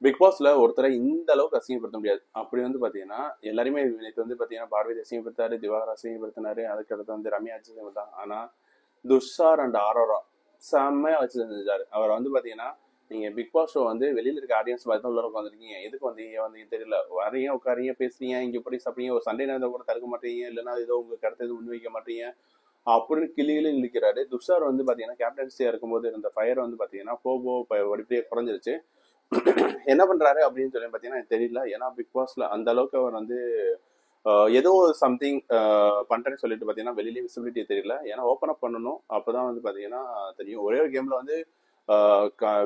Big பாஸ்ல ஒருத்தரை இந்த அளவுக்கு அசிங்கப்படுத்த முடியாது. அப்படி வந்து பாத்தீங்கன்னா எல்லாருமே நேற்று வந்து பாத்தீங்கன்னா பார்வதி அசிங்கப்படுத்தாரு, திவாகர் அசிங்கப்படுத்தினாரு, அதுக்கடுத்து வந்து ரம்யா அசிங்கப்படுத்தாங்க. ஆனா துஷார் அண்ட் ஆரோரா செம்மையா வச்சு செஞ்சாரு. அவர் வந்து பாத்தீங்கன்னா நீங்க பிக் பாஸ் ஷோ வந்து வெளியில இருக்க ஆடியன்ஸ் பார்த்து உள்ள உட்காந்துருக்கீங்க, எதுக்கு வந்தீங்க தெரியல, வரீங்க உட்காரீங்க பேசுறீங்க, இங்க போய் சாப்பிடுறீங்க, ஒரு சண்டே நேரத்தை கூட தடுக்க மாட்டீங்க, இல்லைன்னா ஏதோ உங்களுக்கு கிடைத்தது முன்வைக்க மாட்டீங்க அப்படின்னு கிளியிலும் இழுக்கிறாரு. துஷார் வந்து பாத்தீங்கன்னா கேப்டன்சியா இருக்கும்போது இருந்த ஃபயர் வந்து பாத்தீங்கன்னா போகோ படிப்படியே குறைஞ்சிருச்சு. என்ன பண்றாரு அப்படின்னு சொல்லி பாத்தீங்கன்னா எனக்கு தெரியல. ஏன்னா பிக் பாஸ்ல அந்த அளவுக்கு அவர் வந்து ஏதோ சம்திங் பண்றேன்னு சொல்லிட்டு பாத்தீங்கன்னா வெளியிலேயே விசிபிலிட்டி தெரியல. ஏன்னா ஓப்பன் அப் பண்ணணும், அப்பதான் வந்து பாத்தீங்கன்னா தெரியும். ஒரே ஒரு கேம்ல வந்து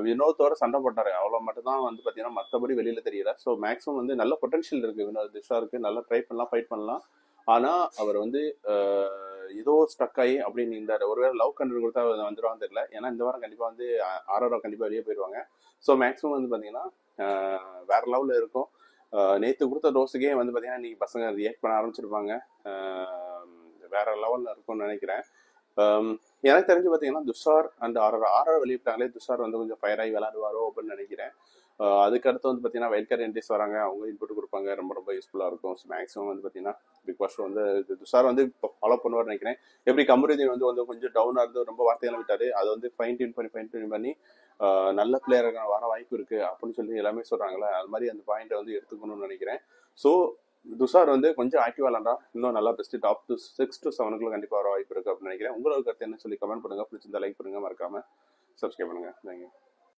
வினோத்தோட சண்டை போட்டாரு, அவ்வளவு மட்டும் தான் வந்து பாத்தீங்கன்னா மற்றபடி வெளியில தெரியல. ஸோ மேக்ஸிமம் வந்து நல்ல பொட்டன்ஷியல் இருக்கு வினோத் திஷாருக்கு, நல்லா ட்ரை பண்ணலாம், ஃபைட் பண்ணலாம். ஆனா அவர் வந்து ஏதோ ஸ்ட்ரக் ஆகி அப்படின்னு இருந்தாரு. ஒருவேளை லவ் கண்டர் கொடுத்தா வந்துடுவான்னு தெரியல. ஏன்னா இந்த வாரம் கண்டிப்பா வந்து ஆரோரா கண்டிப்பா வெளியே போயிடுவாங்க. ஸோ மேக்ஸிமம் வந்து பாத்தீங்கன்னா வேற லெவல்ல இருக்கும். நேற்று கொடுத்த டோஸுக்கே வந்து பாத்தீங்கன்னா இன்னைக்கு பசங்க ரியாக்ட் பண்ண ஆரம்பிச்சிருப்பாங்க. வேற லெவல்ல இருக்கும்னு நினைக்கிறேன். எனக்கு தெரிஞ்சு பாத்தீங்கன்னா துஷார் அண்ட் ஆர்ஆர் வெளியிட்டாங்களே, துஷார் வந்து கொஞ்சம் ஃபயர் ஆகி விளையாடுவாரோ அப்படின்னு நினைக்கிறேன். அதுக்கடுத்து வந்து பாத்தீங்கன்னா வைல்ட்கார்ட் என்ட்ரிஸ் வராங்க, அவங்க இன்புட் கொடுப்பாங்க, ரொம்ப ரொம்ப யூஸ்ஃபுல்லா இருக்கும். மேக்ஸிமம் வந்து பாத்தீங்கன்னா பிக் பாஸ் வந்து துஷார் வந்து இப்போ ஃபாலோ பண்ணுவார்னு நினைக்கிறேன். எப்படி கமருதீன் வந்து கொஞ்சம் டவுனா இருந்து ரொம்ப வார்த்தையெல்லாம் விட்டாரு, அதை வந்து ஃபைன் டியூன் பண்ணி நல்ல பிளேயராக வர வாய்ப்பு இருக்கு அப்படின்னு சொல்லி எல்லாமே சொல்றாங்களே, அது மாதிரி அந்த பாயிண்டை வந்து எடுத்துக்கணும்னு நினைக்கிறேன். ஸோ துஷார் வந்து கொஞ்சம் ஆக்டிவா விளாண்டா இன்னும் நல்லா பெஸ்ட் டாப் 6 to 7 கண்டிப்பா வர வாய்ப்பு இருக்கு அப்படின்னு நினைக்கிறேன். உங்களோட கருத்து என்ன சொல்லி கமெண்ட் பண்ணுங்க. பிடிச்சிருந்தா லைக் பண்ணுங்க, மறக்காம சப்ஸ்கிரைப் பண்ணுங்க. தேங்க்யூ.